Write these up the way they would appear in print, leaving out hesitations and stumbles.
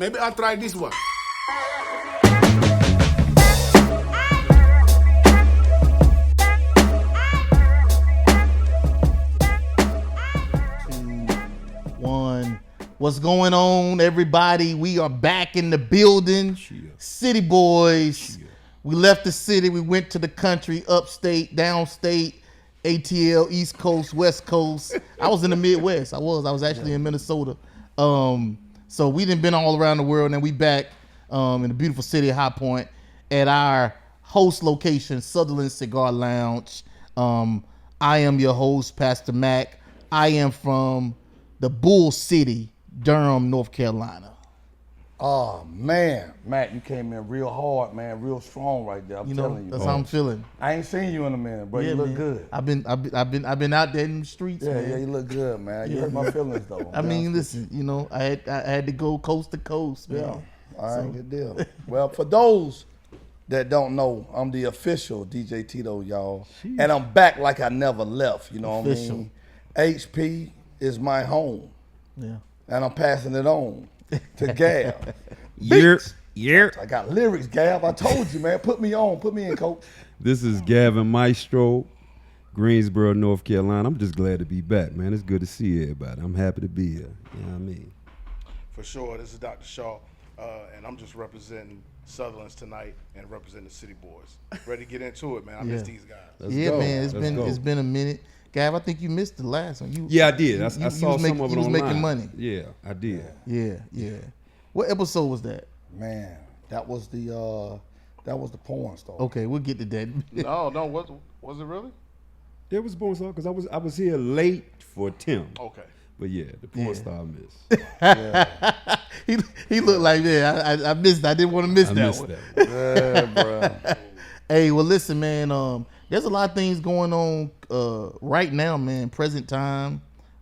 Maybe I'll try this one. One. What's going on, everybody? We are back in the building. City Boyz. We left the city. We went to the country, upstate, downstate, ATL, East Coast, West Coast. I was in the Midwest. I was actually in Minnesota. So we done been all around the world, and we back in the beautiful city of High Point at our host location, Sutherland Cigar Lounge. I am your host, Pastor Mac. I am from the Bull City, Durham, North Carolina. Oh, man. Matt, you came in real hard, man, real strong right there. I'm telling you. That's how I'm feeling. I ain't seen you in a minute, bro. Yeah, you look man. good. I've been out there in the streets, Yeah, man. yeah, you look good, man. You hurt my feelings, though. I mean, listen, I had to go coast to coast, man. Yeah, all right, good deal. Well, for those that don't know, I'm the official DJ Tito, y'all. Jeez. And I'm back like I never left, you know Official. what I mean? HP is my home. Yeah. And I'm passing it on to Gav. Yeah. I got lyrics, Gav. I told you, man. Put me on. Put me in, coach. This is Gavin Maestro, Greensboro, North Carolina. I'm just glad to be back, man. It's good to see everybody. I'm happy to be here. You know what I mean? For sure, this is Dr. Shaw, and I'm just representing Sutherland's tonight and representing the City Boyz. Ready to get into it, man. I miss these guys. Let's Yeah, go. man. Let's It's been a minute. Gav, I think you missed the last one. Yeah, I did. I you saw was some of it you was online. making money. Yeah, I did. Yeah. What episode was that? Man, that was the porn star. Okay, we'll get to that. No, was it really? There was born star because I was here late for Tim. Okay. But yeah, the porn star missed. He looked like that. I missed. I didn't want to miss I that missed one. that. Yeah, bro. Hey, well, listen, man. There's a lot of things going on right now, man. Present time.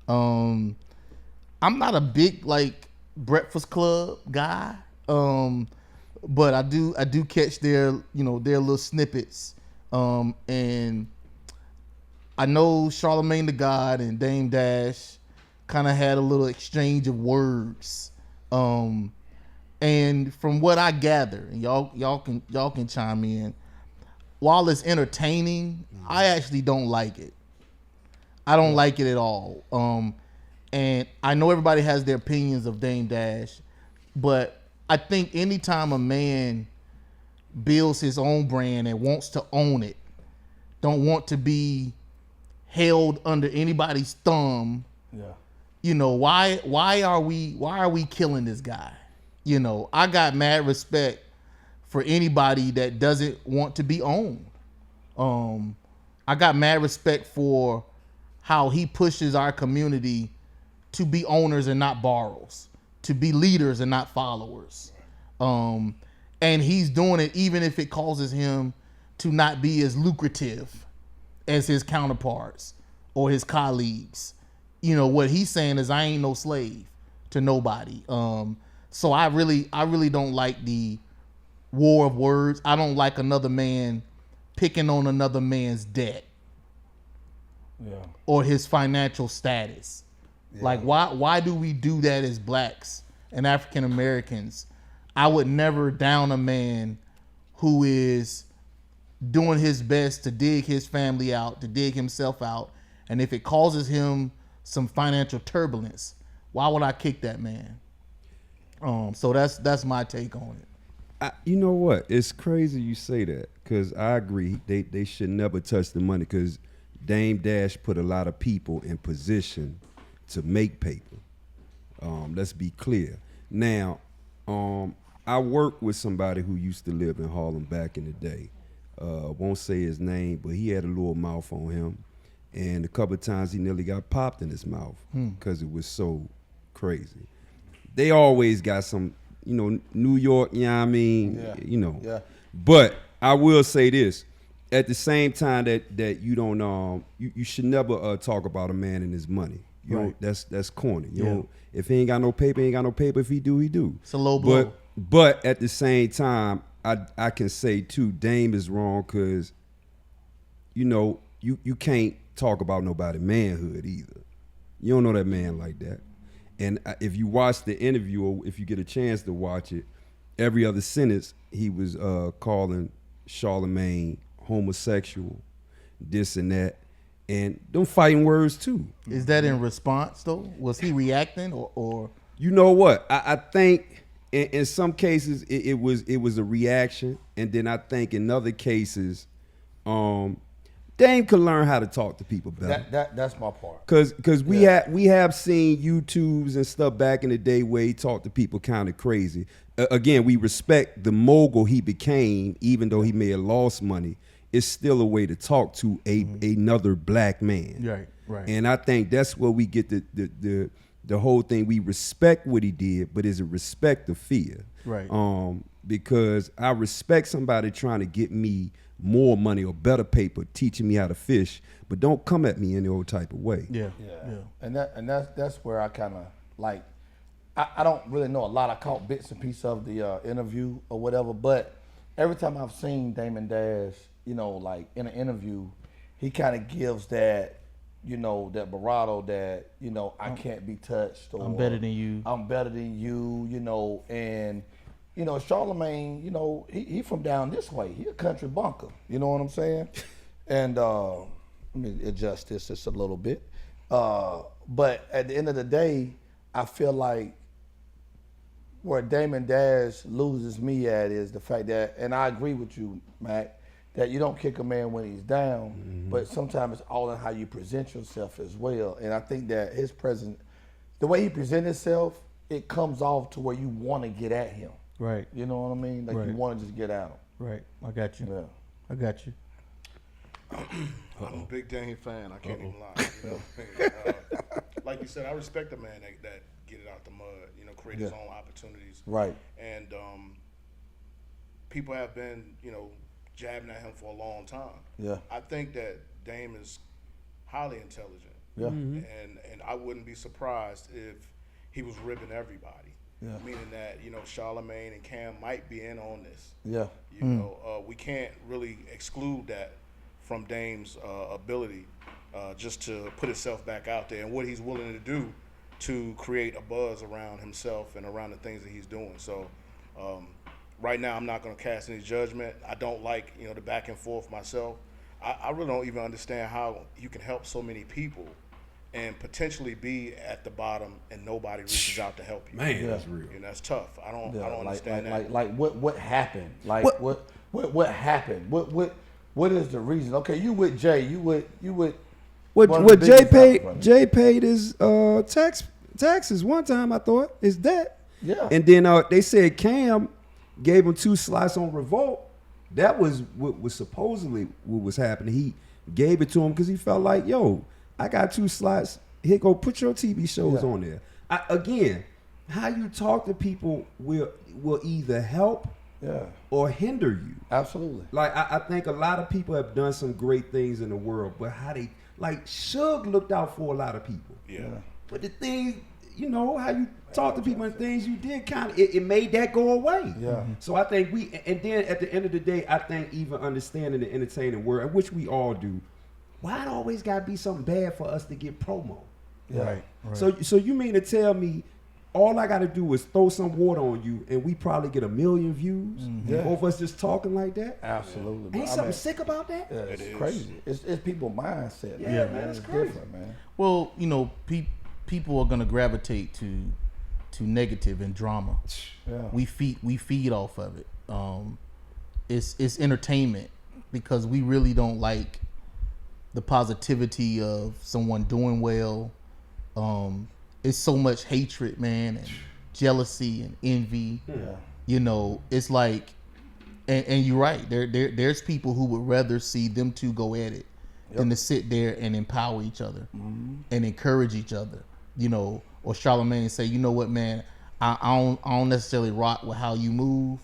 I'm not a big Breakfast Club guy, but I do catch their little snippets. And I know Charlemagne the God and Dame Dash kind of had a little exchange of words. And from what I gather, and y'all can chime in. While it's entertaining, I actually don't like it. I don't like it at all. And I know everybody has their opinions of Dame Dash, but I think anytime a man builds his own brand and wants to own it, don't want to be held under anybody's thumb. Yeah. Why are we killing this guy? I got mad respect for anybody that doesn't want to be owned. I got mad respect for how he pushes our community to be owners and not borrowers, to be leaders and not followers. And he's doing it even if it causes him to not be as lucrative as his counterparts or his colleagues. What he's saying is I ain't no slave to nobody. So I really don't like the war of words. I don't like another man picking on another man's debt or his financial status. Yeah. Like why do we do that as blacks and African Americans? I would never down a man who is doing his best to dig his family out, to dig himself out, and if it causes him some financial turbulence, why would I kick that man? So that's my take on it. You know what? It's crazy you say that because I agree. They should never touch the money because Dame Dash put a lot of people in position to make paper. Let's be clear. Now, I worked with somebody who used to live in Harlem back in the day. Won't say his name, but he had a little mouth on him. And a couple of times he nearly got popped in his mouth because it was so crazy. They always got some, New York, you know what I mean? Yeah. Yeah. But I will say this. At the same time that you don't, you should never talk about a man and his money. Right. That's corny. You know, if he ain't got no paper, he ain't got no paper. If he do, he do. It's a low blow. But at the same time, I can say too, Dame is wrong because, you can't talk about nobody manhood either. You don't know that man like that. And if you watch the interview, or if you get a chance to watch it, every other sentence he was calling Charlemagne homosexual, this and that, and them fighting words too. Is that in response though? Was he reacting or? You know what? I think in some cases it was a reaction, and then I think in other cases, Dame could learn how to talk to people better. That's my part. Cause we have seen YouTubes and stuff back in the day where he talked to people kind of crazy. Again, we respect the mogul he became, even though he may have lost money. It's still a way to talk to another black man. Right. And I think that's where we get the whole thing. We respect what he did, but is it respect or fear? Right. Because I respect somebody trying to get me more money or better paper, teaching me how to fish, but don't come at me any old type of way. Yeah. And that's where I kind of like. I don't really know a lot. I caught bits and pieces of the interview or whatever, but every time I've seen Damon Dash, like in an interview, he kind of gives that, that bravado that, I can't be touched, or I'm better than you. I'm better than you, and Charlemagne, he from down this way. He a country bunker, you know what I'm saying? And let me adjust this just a little bit. But at the end of the day, I feel like where Damon Dash loses me at is the fact that, and I agree with you, Mac, that you don't kick a man when he's down, but sometimes it's all in how you present yourself as well. And I think that his the way he presents himself, it comes off to where you want to get at him. Right. You know what I mean? Like Right. you want to just get at him. Right. I got you. Yeah. I got you. I'm a big Dame fan. I can't even lie. You know what I mean? Like you said, I respect a man that get it out the mud. Create his own opportunities. Right. And people have been, jabbing at him for a long time. Yeah. I think that Dame is highly intelligent. Yeah. And I wouldn't be surprised if he was ribbing everybody. Yeah. Meaning that, Charlemagne and Cam might be in on this. Yeah. We can't really exclude that from Dame's ability just to put himself back out there and what he's willing to do to create a buzz around himself and around the things that he's doing. So right now I'm not going to cast any judgment. I don't like, the back and forth myself. I really don't even understand how you can help so many people and potentially be at the bottom and nobody reaches out to help you. Man, that's real. That's tough. I don't understand that. Like what happened? Like what happened? What is the reason? Okay, you with Jay? You with What Jay paid his taxes one time, I thought, is that. Yeah. And then they said Cam gave him 2 slices on Revolt. That was what was supposedly what was happening. He gave it to him because he felt like, yo, I got 2 slots. Here, go put your TV shows on there. Again, how you talk to people will either help or hinder you. Absolutely. Like I think a lot of people have done some great things in the world, but how they Suge looked out for a lot of people. Yeah. But the thing, how you talk to people and things you did kind of it made that go away. Yeah. So I think and then at the end of the day, I think even understanding the entertaining world, which we all do, why it always gotta be something bad for us to get promo? Yeah. Right. So you mean to tell me all I gotta do is throw some water on you and we probably get 1 million views? Yeah. Both of us just talking like that? Absolutely. Ain't something sick about that? Yeah, it's It is. crazy. It's people's mindset. Yeah, man, It's it's crazy. different, man. Well, people are gonna gravitate to negative and drama. Yeah. We feed off of it. It's entertainment because we really don't like the positivity of someone doing well. It's so much hatred, man, and jealousy and envy. Yeah. It's like, and you're right. There's people who would rather see them two go at it than to sit there and empower each other and encourage each other. Or Charlemagne say, you know what, man, I don't necessarily rock with how you move,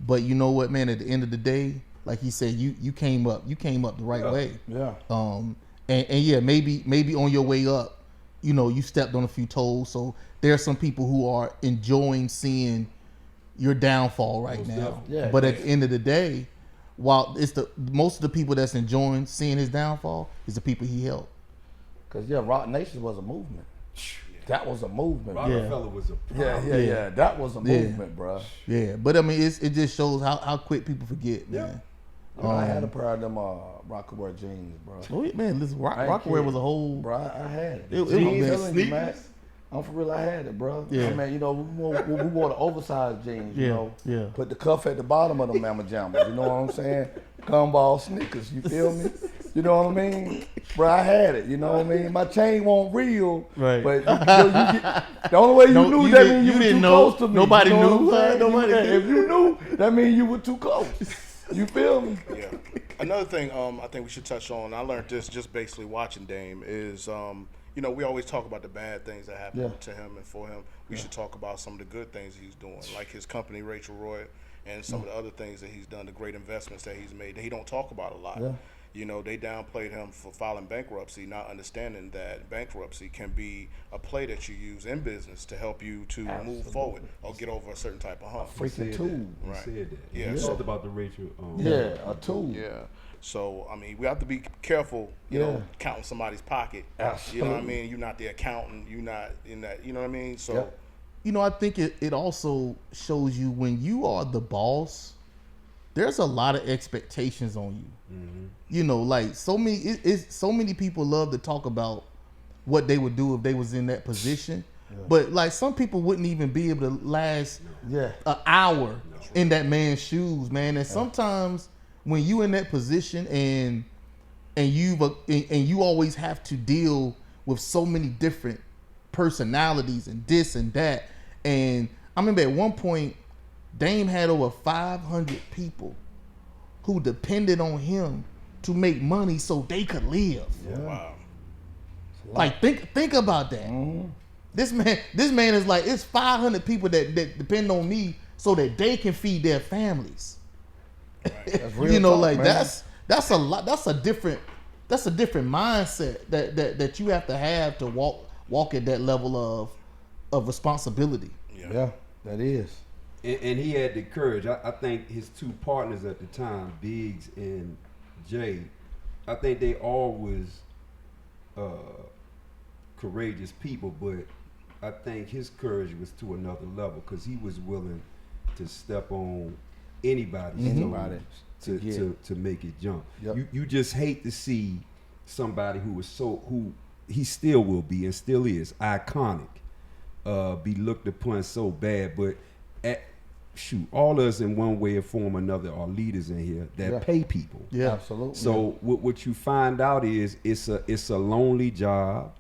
but you know what, man, at the end of the day, like he said, you came up the right way. Yeah. And yeah, maybe on your way up, you stepped on a few toes. So there are some people who are enjoying seeing your downfall right now. Yeah. But at the end of the day, while it's most of the people that's enjoying seeing his downfall is the people he helped. Because Rock Nation was a movement. That was a movement. Rockefeller was a problem. Yeah. That was a movement, bro. Yeah, but I mean, it just shows how quick people forget, man. I had a pair of them Rockaware jeans, bro. Oh yeah, man, listen, Rockaware was a whole. Bro, I had it. It was Sneakers? I'm for real, I had it, bro. Yeah. I mean, you know, we wore the oversized jeans, you know. Yeah. Put the cuff at the bottom of the Mama Jammers, you know what I'm saying? Gumball sneakers, you feel me? You know what I mean? Bro, I had it, you know what I mean? My chain wasn't real, right? But the only way you knew that means you were too close to me. Nobody you know knew. Nobody knew. If you knew, that means you were too close. You feel me? Yeah. Another thing I think we should touch on, I learned this just basically watching Dame, is you know, we always talk about the bad things that happen to him and for him. We should talk about some of the good things he's doing, like his company, Rachel Roy, and some of the other things that he's done, the great investments that he's made that he don't talk about a lot. Yeah. You know, they downplayed him for filing bankruptcy, not understanding that bankruptcy can be a play that you use in business to help you to move forward or get over a certain type of hump. Freaking tool. Right. Said that. Yeah. You talked about the Rachel. A tool. Yeah. So, I mean, we have to be careful, you know, counting somebody's pocket. Absolutely. You know what I mean? You're not the accountant. You're not in that, you know what I mean? So, you know, I think it also shows you when you are the boss, there's a lot of expectations on you. Mm-hmm. You know, like so many people love to talk about what they would do if they was in that position. Yeah. But like some people wouldn't even be able to last an hour in that man's shoes, man. And sometimes when you in that position and you always have to deal with so many different personalities and this and that. And I remember at one point, Dame had over 500 people who depended on him to make money so they could live. Yeah. Wow. Like think about that. Mm-hmm. This man is like, it's 500 people that depend on me so that they can feed their families. Right. That's real you know, talk, like man. that's a lot. That's a different mindset that you have to walk at that level of responsibility. Yeah, that is. And he had the courage. I think his two partners at the time, Biggs and Jay, I think they all was courageous people, but I think his courage was to another level because he was willing to step on anybody's toes to make it jump. Yep. You just hate to see somebody who he still will be and still is iconic, be looked upon so bad, but all of us in one way or form or another are leaders in here that pay people. Yeah, absolutely. So what you find out is it's a lonely job.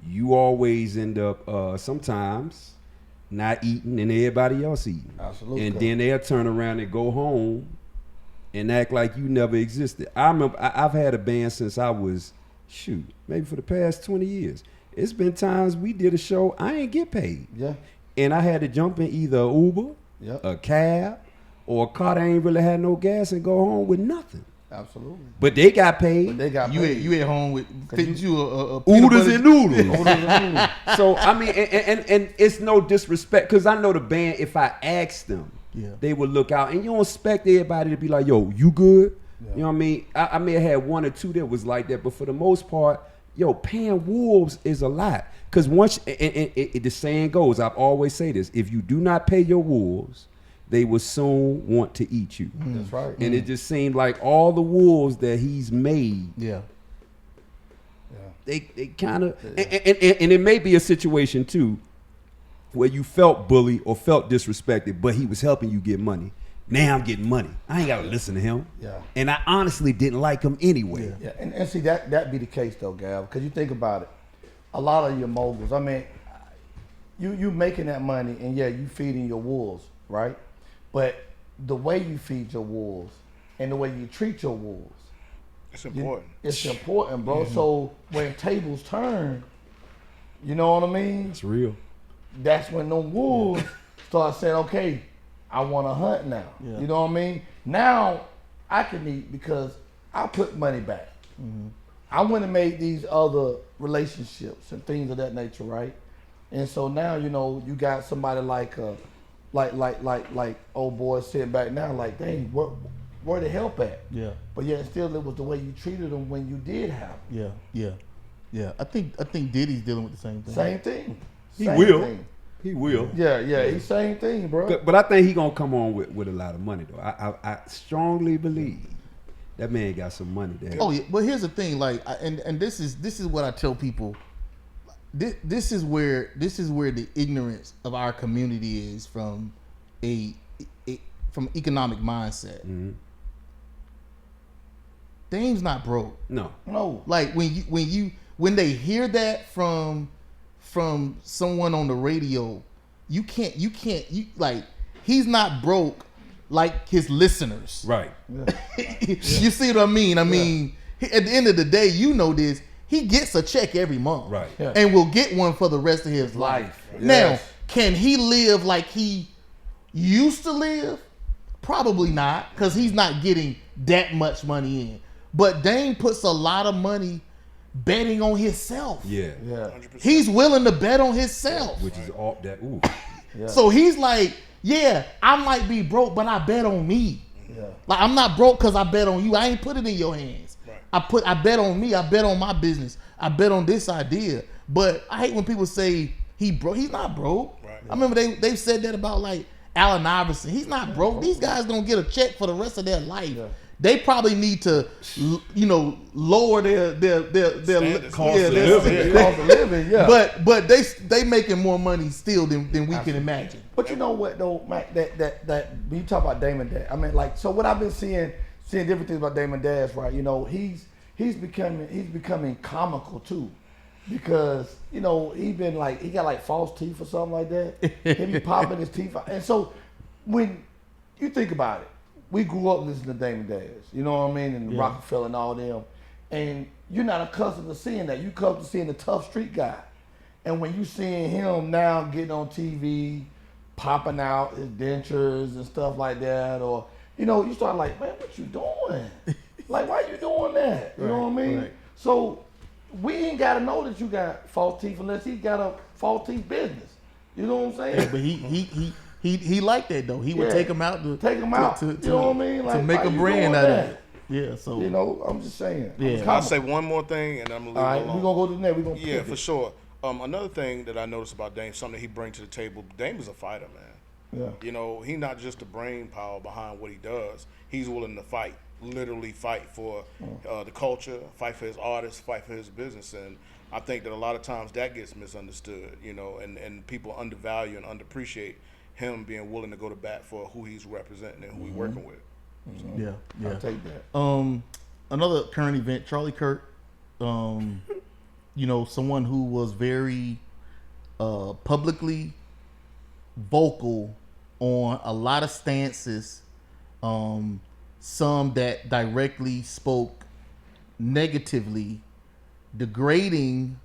You always end up sometimes not eating and everybody else eating. Absolutely. And then they'll turn around and go home and act like you never existed. I remember I've had a band since I was maybe for the past 20 years. It's been times we did a show I ain't get paid. Yeah. And I had to jump in either a Uber, a cab, or a car that ain't really had no gas and go home with nothing. Absolutely. But they got paid. You at home with fitting you a oodles and noodles. So I mean, and it's no disrespect because I know the band. If I asked them, they would look out, and you don't expect everybody to be like, "Yo, you good?" Yeah. You know what I mean? I may have had one or two that was like that, but for the most part, paying wolves is a lot. Because once the saying goes, I've always say this: if you do not pay your wolves, they will soon want to eat you. That's right. And it just seemed like all the wolves that he's made, they kind of, and it may be a situation too, where you felt bullied or felt disrespected, but he was helping you get money. Now I'm getting money. I ain't gotta listen to him. Yeah. And I honestly didn't like him anyway. Yeah. And see that be the case though, Gal, because you think about it, a lot of your moguls. I mean, you making that money, and you feeding your wolves, right? But the way you feed your wolves and the way you treat your wolves, it's important. It's important, bro. Mm-hmm. So when tables turn, you know what I mean? It's real. That's when them wolves start saying, okay, I want to hunt now. Yeah. You know what I mean? Now I can eat because I put money back. Mm-hmm. I went and made these other relationships and things of that nature, right? And so now, you got somebody like old boy sitting back now, like, dang, where the help at? Yeah. But still, it was the way you treated them when you did have them. Yeah. I think Diddy's dealing with the same thing. He Same will. thing. He will. Yeah, he's same thing, bro. But I think he gonna come on with a lot of money though. I strongly believe that man got some money there. Oh yeah, but here's the thing, like, and this is what I tell people. This is where the ignorance of our community is from from economic mindset. Mm-hmm. Dame's not broke. No. Like when they hear that from someone on the radio, you can't like, he's not broke like his listeners. Right. You see what I mean? I mean, at the end of the day, you know this. He gets a check every month, Right. Yeah. and will get one for the rest of his life. Yes. Now, can he live like he used to live? Probably not, because he's not getting that much money in. But Dame puts a lot of money betting on himself. Yeah. 100%. He's willing to bet on himself. Which is all that. Ooh. Yeah. So he's like, yeah, I might be broke, but I bet on me. Yeah. Like, I'm not broke because I bet on you. I ain't put it in your hands. Right. I bet on me. I bet on my business. I bet on this idea. But I hate when people say he broke. He's not broke. Right. I remember they've said that about like Allen Iverson. He's not broke. These guys gonna get a check for the rest of their life. Yeah. They probably need to, lower their Standards. Cost of their- living. Cost of living, yeah. But they making more money still than we can imagine. But you know what though, Mike? That when you talk about Damon Dash, I mean, like, so what I've been seeing different things about Damon Dash, right? You know, he's becoming comical too, because he been like, he got like false teeth or something like that. He be popping his teeth out, and so when you think about it, we grew up listening to Damon Dash, you know what I mean, and Rockefeller and all them, and you're not accustomed to seeing that. You accustomed to seeing the tough street guy, and when you seeing him now getting on TV, popping out his dentures and stuff like that, or you start like, man, what you doing? Like, why you doing that? You know what I mean? Right. So we ain't got to know that you got false teeth unless he got a false teeth business. You know what I'm saying? Yeah, but he liked that though. He would take him out to Take 'em out. to You know what I mean? Like, to make why a you brand doing out of that? it. Yeah, so I'm just saying. Yeah. I'm I'll say one more thing, and I'm gonna leave All right, it alone. we're gonna go to the next. We're gonna Yeah, pick for it. sure. Another thing that I noticed about Dame, something that he brings to the table. Dame is a fighter, man. Yeah. He's not just the brain power behind what he does. He's willing to fight, literally fight for the culture, fight for his artists, fight for his business. And I think that a lot of times that gets misunderstood, and people undervalue and underappreciate him being willing to go to bat for who he's representing and who he's working with. yeah. I'll take that. Another current event, Charlie Kirk, someone who was very publicly vocal on a lot of stances, some that directly spoke negatively, degrading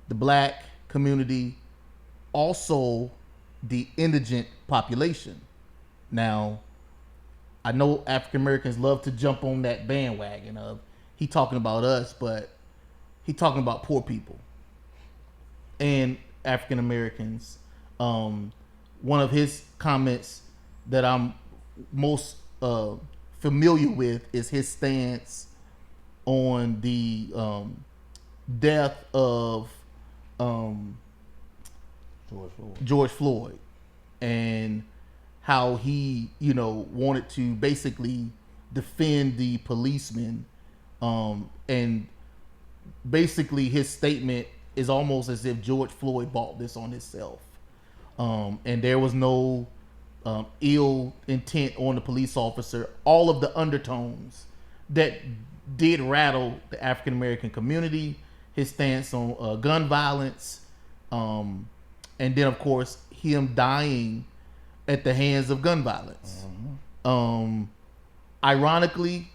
the black community, also the indigent population. Now, I know African Americans love to jump on that bandwagon of he talking about us, but he talking about poor people and African Americans. One of his comments that I'm most familiar with is his stance on the death of George Floyd, and how he, wanted to basically defend the policeman, and basically his statement is almost as if George Floyd bought this on himself, and there was no ill intent on the police officer. All of the undertones that did rattle the African American community, his stance on gun violence, and then of course him dying at the hands of gun violence. Ironically,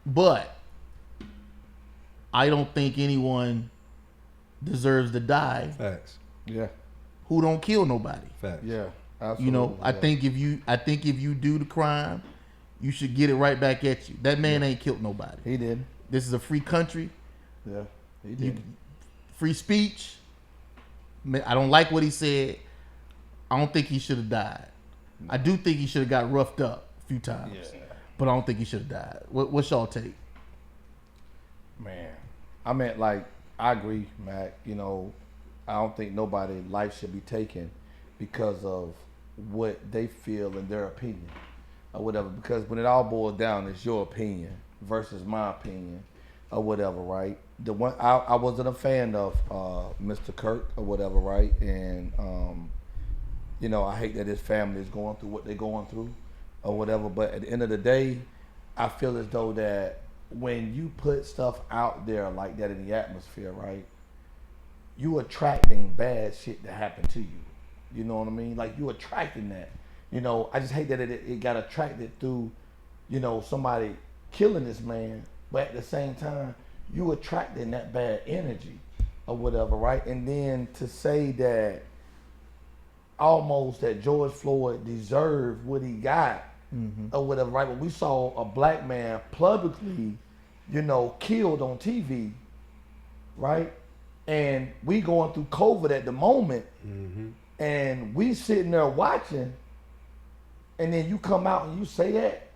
but I don't think anyone deserves to die Facts. Yeah. who don't kill nobody. Facts. Yeah. Absolutely. I think if you do the crime, you should get it right back at you. That man ain't killed nobody. he did. This is a free country. Yeah. He did. Free speech. I don't like what he said. I don't think he should have died. I do think he should have got roughed up a few times, but I don't think he should have died. What's y'all take? Man, I meant, like, I agree, Mac. I don't think nobody's life should be taken because of what they feel in their opinion or whatever. Because when it all boils down, it's your opinion versus my opinion or whatever, right? The one I wasn't a fan of Mr. Kirk or whatever, right? And you know, I hate that his family is going through what they're going through or whatever. But at the end of the day, I feel as though that when you put stuff out there like that in the atmosphere, right, you attracting bad shit to happen to you. You know what I mean? Like, you attracting that. You know, I just hate that it got attracted through, you know, somebody killing this man, but at the same time, you attracting that bad energy or whatever, right? And then to say that almost that George Floyd deserved what he got or whatever, right? But we saw a black man publicly, you know, killed on TV, right? And we going through COVID at the moment, and we sitting there watching, and then you come out and you say that,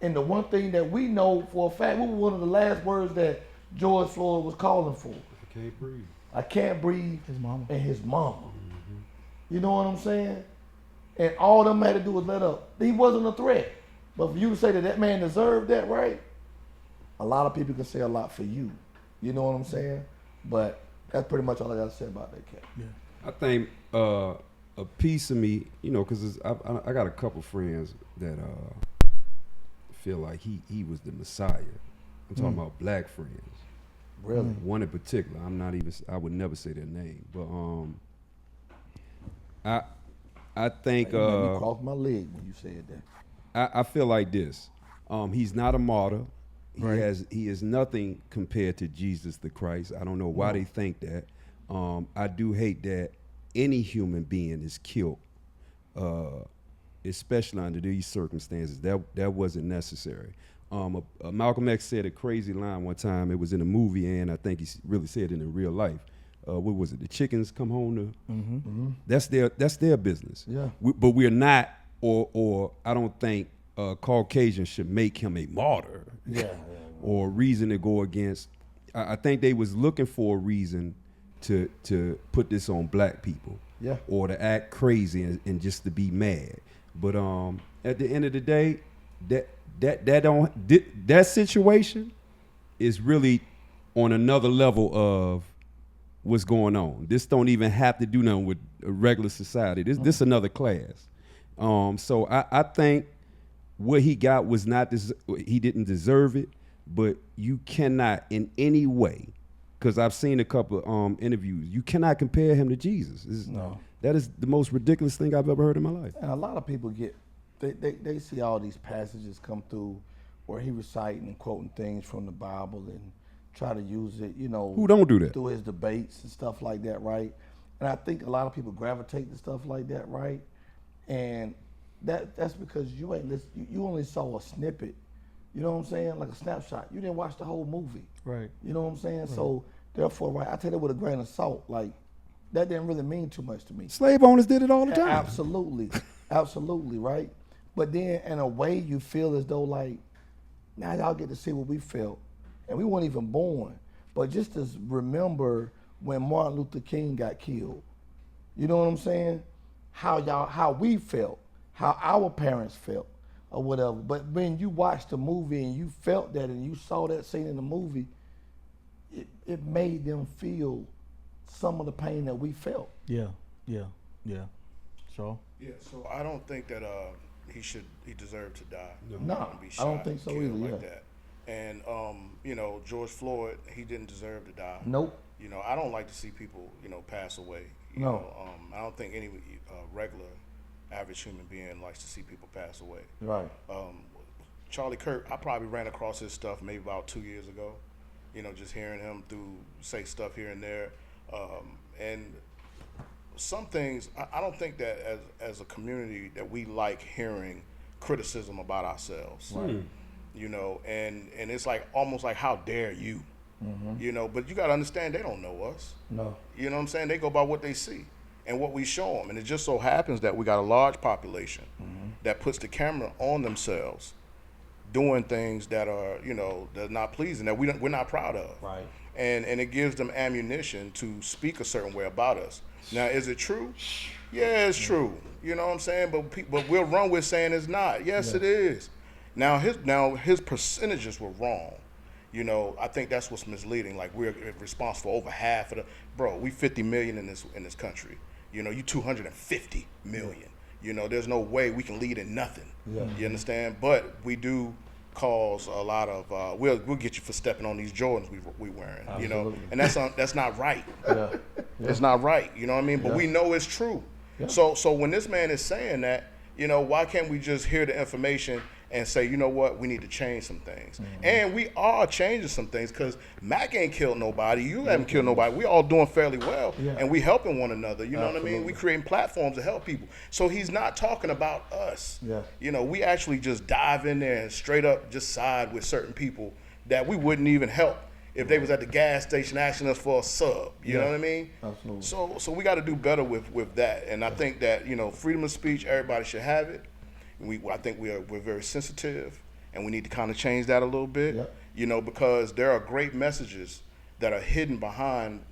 and the one thing that we know for a fact, what was one of the last words that George Floyd was calling for? I can't breathe. I can't breathe. His mama. And his mama. You know what I'm saying? And all them had to do was let up. He wasn't a threat. But for you to say that that man deserved that, right? A lot of people can say a lot for you. You know what I'm saying? But that's pretty much all I got to say about that cat. Yeah. I think a piece of me, you know, because I got a couple friends that feel like he was the Messiah. I'm talking about black friends. Really? One in particular. I would never say their name, but I think You made me cross my leg when you said that. I feel like this. He's not a martyr. Right. He is nothing compared to Jesus the Christ. I don't know why they think that. I do hate that any human being is killed, especially under these circumstances. That wasn't necessary. Malcolm X said a crazy line one time. It was in a movie, and I think he really said it in real life. What was it? The chickens come home to. That's their business. Yeah. But we're not, or I don't think Caucasians should make him a martyr. Or a reason to go against. I think they was looking for a reason to put this on black people. Yeah. Or to act crazy and just to be mad. But at the end of the day, that situation is really on another level of what's going on. This don't even have to do nothing with a regular society. This another class. So I think what he got was not this. He didn't deserve it. But you cannot in any way, because I've seen a couple interviews, you cannot compare him to Jesus. That is the most ridiculous thing I've ever heard in my life. And a lot of people they see all these passages come through where he reciting and quoting things from the Bible and try to use it, you know. Who don't do that? Through his debates and stuff like that, right? And I think a lot of people gravitate to stuff like that, right? And that's because you ain't listen, you only saw a snippet. You know what I'm saying? Like a snapshot. You didn't watch the whole movie. Right. You know what I'm saying? Right. So therefore, right, I take it with a grain of salt. Like, that didn't really mean too much to me. Slave owners did it all the time. Absolutely. Absolutely, right? But then in a way you feel as though like, now y'all get to see what we felt. And we weren't even born. But just to remember when Martin Luther King got killed. You know what I'm saying? How we felt, how our parents felt. Or whatever. But when you watched the movie and you felt that and you saw that scene in the movie, it made them feel some of the pain that we felt. Yeah. Sure. Yeah, so I don't think that he deserved to die. No, I don't think so either. Like that. And you know, George Floyd, he didn't deserve to die. Nope. You know, I don't like to see people, you know, pass away. You No. know, I don't think any regular average human being likes to see people pass away. Right. Charlie Kirk, I probably ran across his stuff maybe about 2 years ago. You know, just hearing him say stuff here and there. And some things, I don't think that as a community that we like hearing criticism about ourselves. Right. You know, and it's like almost like, how dare you? You know, but you got to understand, they don't know us. No. You know what I'm saying? They go by what they see and what we show them. And it just so happens that we got a large population that puts the camera on themselves doing things that are, you know, that are not pleasing, that we're not proud of. Right. and it gives them ammunition to speak a certain way about us. Now, is it true? Yeah, it's true. You know what I'm saying? But we'll run with saying it's not. Yes, it is. Now his percentages were wrong. You know, I think that's what's misleading. Like, we're responsible for over half of the, bro, we 50 million in this country. You know, you 250 million. You know, there's no way we can lead in nothing. Yeah. You understand? But we do cause a lot of we'll get you for stepping on these Jordans we wearing. Absolutely. You know, and that's not right. Yeah. It's not right. You know what I mean? But we know it's true. Yeah. So when this man is saying that, you know, why can't we just hear the information and say, you know what, we need to change some things. Mm-hmm. And we are changing some things, because Mac ain't killed nobody. You haven't killed nobody. We all doing fairly well, and we helping one another. You know what I mean? We creating platforms to help people. So he's not talking about us. Yeah. You know, we actually just dive in there and straight up just side with certain people that we wouldn't even help if they was at the gas station asking us for a sub. You know what I mean? Absolutely. So we got to do better with that. And I think that, you know, freedom of speech, everybody should have it. I think we're very sensitive, and we need to kind of change that a little bit. Yep. You know, because there are great messages that are hidden behind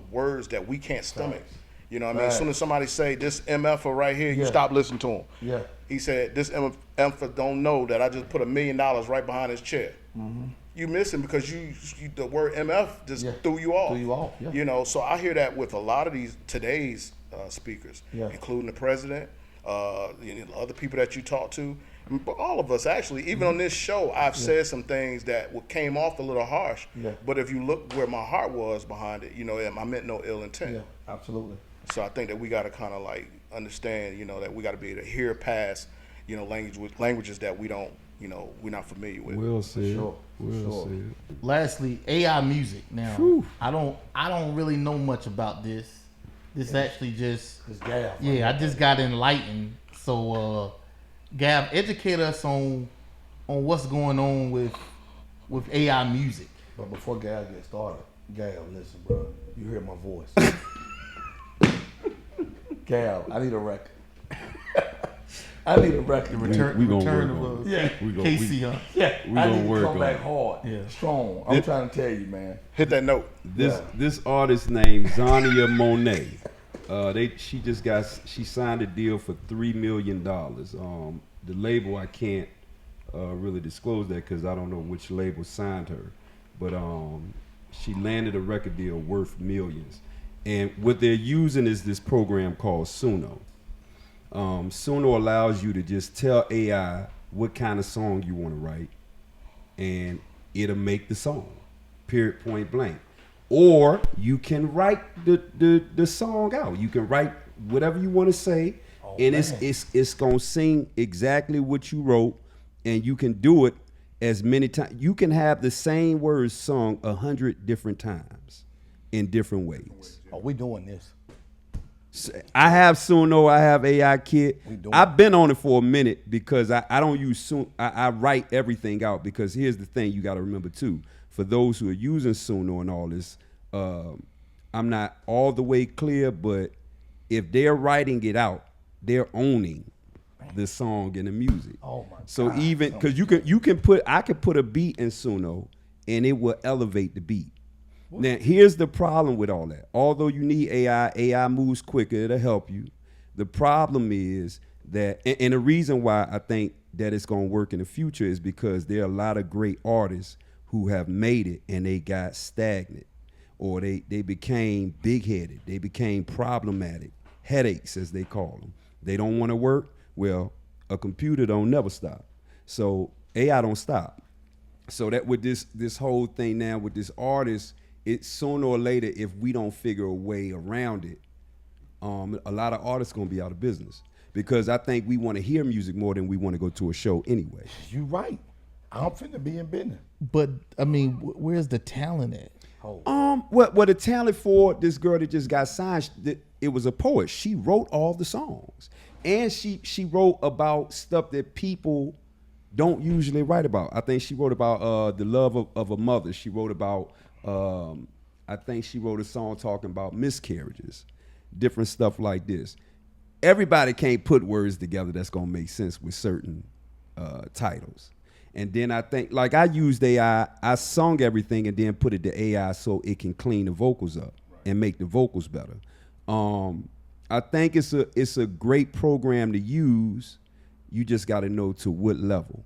words that we can't stomach. Right. You know what I mean? As soon as somebody say this MF right here, you stop listening to him. Yeah. He said, this MF don't know that I just put $1 million right behind his chair. Mm-hmm. You miss him because you the word MF just threw you off. Yeah. You know, so I hear that with a lot of today's speakers, including the president, you know, other people that you talk to, but all of us actually. Even on this show, I've said some things that came off a little harsh. Yeah. But if you look where my heart was behind it, you know, I meant no ill intent. Yeah, absolutely. So I think that we got to kind of like understand, you know, that we got to be able to hear past, you know, languages that we don't, you know, we're not familiar with. Well said. Sure. Well said. Lastly, AI music. Now, Whew. I don't really know much about this. This actually just It's Gav. I just got enlightened. So, Gav, educate us on what's going on with AI music. But before Gav gets started, Gav, listen, bro. You hear my voice. Gav, I need a record. I need a record. We gonna return work of on it. We gonna- Casey. Yeah, We I gonna need work to come on back it. hard, strong. I'm trying to tell you, man. Hit that note. This artist named Zania Monet. She signed a deal for $3 million. The label, I can't really disclose that because I don't know which label signed her, but she landed a record deal worth millions. And what they're using is this program called Suno. Suno allows you to just tell AI what kind of song you want to write, and it'll make the song, period, point blank. Or you can write the song out. You can write whatever you want to say, and it's gonna sing exactly what you wrote, and you can do it as many times. You can have the same words sung 100 different times in different ways. Oh, we doing this. I have Suno, I have AI Kit. I've been on it for a minute because I don't use Suno. I write everything out, because here's the thing you got to remember too. For those who are using Suno and all this, I'm not all the way clear, but if they're writing it out, they're owning the song and the music. Oh my so God. Even because I could put a beat in Suno and it will elevate the beat. Now, here's the problem with all that. Although you need AI moves quicker, it'll help you. The problem is that, and the reason why I think that it's going to work in the future is because there are a lot of great artists who have made it and they got stagnant, or they became big-headed. They became problematic, headaches as they call them. They don't want to work. Well, a computer don't never stop. So AI don't stop. So that with this whole thing now with this artist, it's sooner or later, if we don't figure a way around it, a lot of artists gonna be out of business, because I think we want to hear music more than we want to go to a show anyway. You right. I'm finna be in business. But I mean, where's the talent at? What the talent for this girl that just got signed? It was a poet. She wrote all the songs, and she wrote about stuff that people don't usually write about. I think she wrote about the love of a mother. She wrote about. I think she wrote a song talking about miscarriages, different stuff like this. Everybody can't put words together that's gonna make sense with certain titles. And then I think, like I used AI, I sung everything and then put it to AI so it can clean the vocals up and make the vocals better. I think it's a great program to use. You just got to know to what level.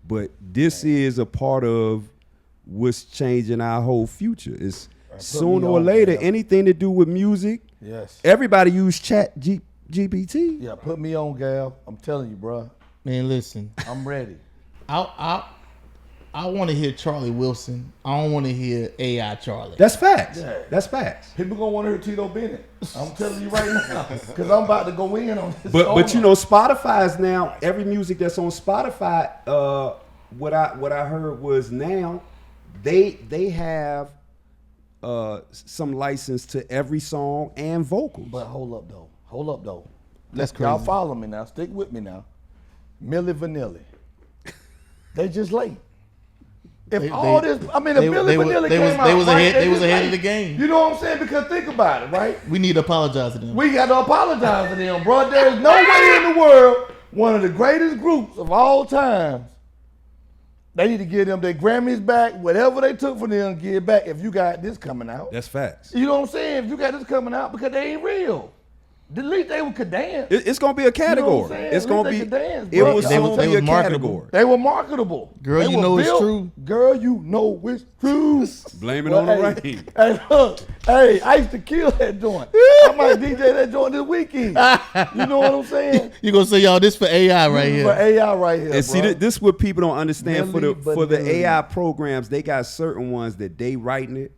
But this is a part of what's changing our whole future. It's sooner or later, anything to do with music. Yes. Everybody use GPT. Yeah, put me on, Gal. I'm telling you, bro. Man, listen. I'm ready. I want to hear Charlie Wilson. I don't want to hear AI Charlie. That's facts. Yeah. That's facts. People gonna want to hear Tito Bennett. I'm telling you right now, because I'm about to go in on this. But you know, Spotify is now every music that's on Spotify. What I heard was now they have some license to every song and vocals. But hold up though. That's Y'all crazy. follow me now. Stick with me now. Milli Vanilli. They just late. If They Milli Vanilli they came out, was right, ahead. They was just ahead late. of the game. You know what I'm saying? Because think about it, right? We need to apologize to them. We got to apologize to them, bro. There's no way in the world one of the greatest groups of all times. They need to give them their Grammys back, whatever they took from them, give it back. If you got this coming out, That's facts. you know what I'm saying? If you got this coming out, because they ain't real. At least they could dance. It's gonna be a category. saying? It's At gonna least be. they could dance, It bro. was They gonna be was a marketable. category. They were marketable. Girl, They you were know it's built. true. Girl, you know it's true. Blame it on the Well, rain. Hey, look. Hey, I used to kill that joint. I might DJ that joint this weekend. You know what I'm saying? You gonna say y'all this for AI right This is here? For AI right here, And see, bro. this is what people don't understand for the Vanilli. AI programs. They got certain ones that they writing it.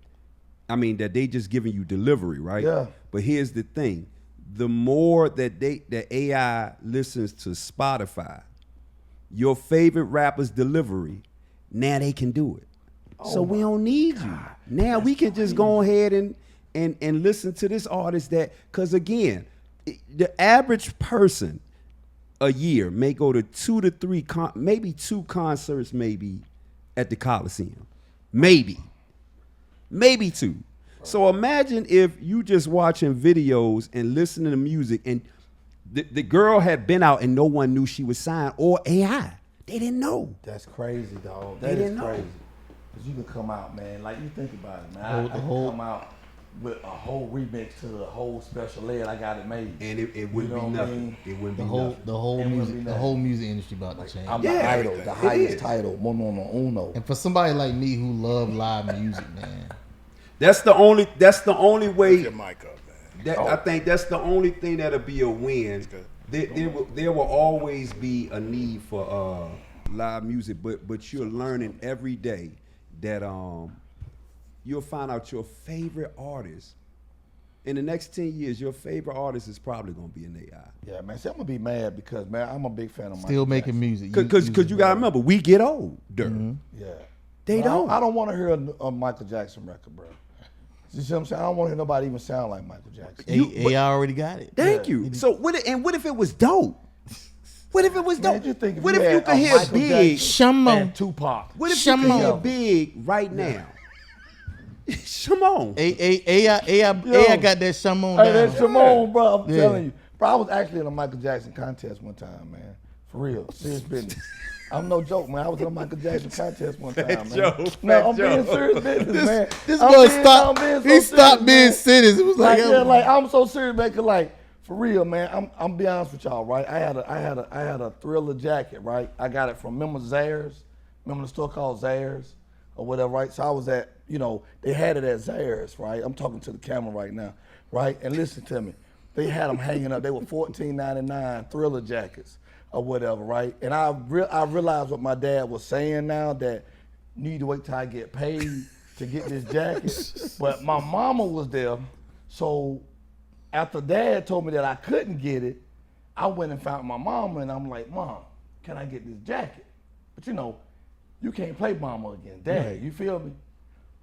I mean, that they just giving you delivery, right? Yeah. But here's the thing: the more that AI listens to Spotify, your favorite rapper's delivery, now they can do it. So we don't need you. Now we can just go ahead and listen to this artist that, because again, the average person a year may go to 2 to 3, maybe 2 concerts, maybe at the Coliseum, maybe 2. So imagine if you just watching videos and listening to music, and the girl had been out and no one knew she was signed, or AI, they didn't know. That's crazy, dog. They That didn't is know. crazy. Because you can come out, man. Like, you think about it, man. I can come out with a whole remix to the whole special ed. I got it made. And it wouldn't You know be what I nothing. mean? It wouldn't The be whole nothing. the whole It wouldn't music be the nothing. whole music industry about to change. I'm Yeah, the idol, everything. the It highest is. title, mono uno. And for somebody like me who love live music, man, That's the only way. Your mic up, man. That, I think that's the only thing that'll be a win. There will always be a need for live music, but you're learning every day that you'll find out your favorite artist. In the next 10 years, your favorite artist is probably gonna be an AI. Yeah, man. See, I'm going to be mad because, man, I'm a big fan of Michael still making Jackson. music. Because you gotta remember, we get older. Yeah. They But don't. I don't want to hear a Michael Jackson record, bro. You see what I'm saying? I don't want to hear nobody even sound like Michael Jackson. AI already got it. Thank you. So what if it was dope? What if it was Man, dope? just think if What you if you had could a hear Michael Big? Jackson Shamo. and Tupac. What if you could Shamo. hear Big right now? Shimon. AI got that Shamo Hey, that's down. Shimon, bro. I'm Yeah. telling you. Bro, I was actually in a Michael Jackson contest one time, man. For real. Serious business. I'm no joke, man. I was in a Michael Jackson contest one time, man. Joe, No, I'm Joe. being serious business, man. This I'm boy being- stopped. I'm being so He stopped serious, being man. serious. It was like, Like I'm so serious, man. 'Cause like for real, man. I'm be honest with y'all, right? I had a Thriller jacket, right? I got it from remember Zayre's, remember the store called Zayre's or whatever, right? So I was at, they had it at Zayre's, right? I'm talking to the camera right now, right? And listen to me, they had them hanging up. They were $14.99 Thriller jackets or whatever, right? And I realized what my dad was saying now, that you need to wait till I get paid to get this jacket. But my mama was there, so after Dad told me that I couldn't get it, I went and found my mama, and I'm like, Mom, can I get this jacket? But you can't play mama again, Dad. Right. You feel me?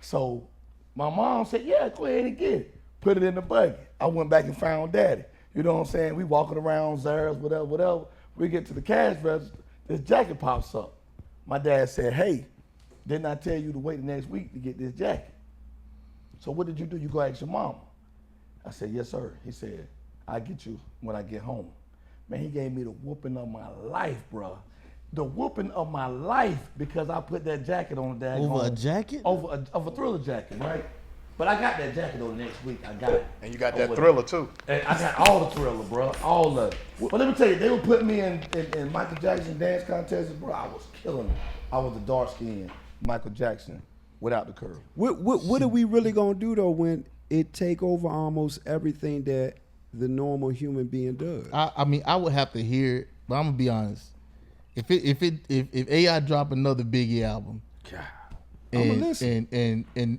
So my mom said, yeah, go ahead and get it. Put it in the buggy. I went back and found Daddy. You know what I'm saying? We walking around Zara's, whatever. We get to the cash register, this jacket pops up. My dad said, hey, didn't I tell you to wait the next week to get this jacket? So what did you do? You go ask your mama. I said, yes, sir. He said, I'll get you when I get home. Man, he gave me the whooping of my life, bro. the whooping of my life because I put that jacket on the Over a jacket? Over a Thriller jacket, right? But I got that jacket on the next week. I got it. And you got that Thriller too. And I got all the Thriller, bro. All of it. But let me tell you, they would put me in Michael Jackson dance contests, bro. I was killing it. I was the dark skinned Michael Jackson without the curl. What are we really gonna do though when it take over almost everything that the normal human being does? I mean, I would have to hear it, but I'm gonna be honest. If AI drop another Biggie album, God. and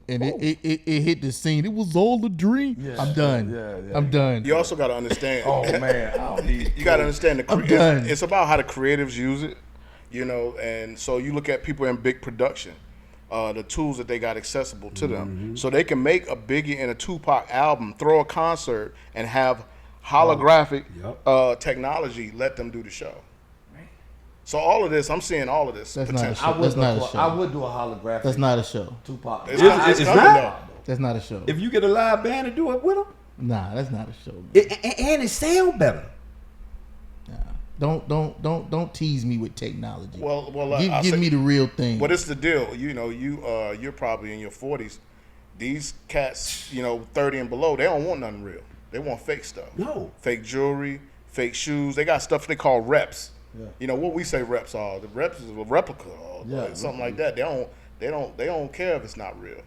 it hit the scene, it was all a dream. Yeah, I'm done. yeah. I'm done. You also got to understand. Oh man, I don't need. You got to understand I'm done. it's about how the creatives use it, you know. And so you look at people in big production, the tools that they got accessible to them, so they can make a Biggie and a Tupac album, throw a concert, and have holographic technology let them do the show. So all of this, I'm seeing all of this That's not a potential. show. That's not a show. I would do a holographic. That's not a show. Tupac. It's It's coming not? though. That's not a show. If you get a live band to do it with them, Nah, that's not a show. Man. and it sound better. Nah. Don't tease me with technology. Well, give me the real thing. What is the deal? You know, you're probably in your 40s. These cats, 30 and below, they don't want nothing real. They want fake stuff. No. Fake jewelry, fake shoes. They got stuff they call reps. Yeah. You know what we say reps are. The reps is a replica or something like that. They don't care if it's not real.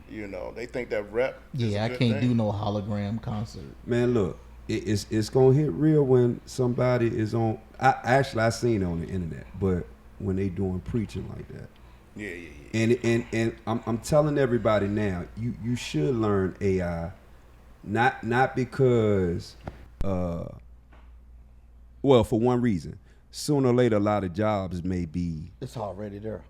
You know, they think that rep. is a I good can't thing. do no hologram concert. Man, look, it's gonna hit real when somebody is on. I seen it on the internet, but when they doing preaching like that. Yeah. And I'm telling everybody now, you should learn AI, not because, for one reason. Sooner or later, a lot of jobs may be. It's already there.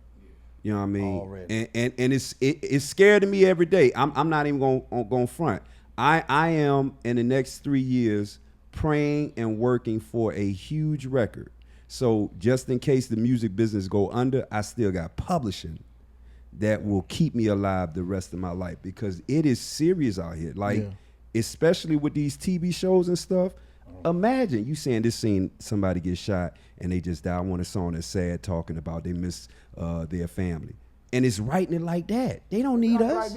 You know what I mean? Already. And it's scared of me every day. I'm not even going front. I am in the next 3 years praying and working for a huge record. So just in case the music business go under, I still got publishing that will keep me alive the rest of my life because it is serious out here. Like, especially with these TV shows and stuff. Imagine you saying this scene, somebody get shot and they just die. I want a song that's sad, talking about they miss their family. And it's writing it like that. They don't need us.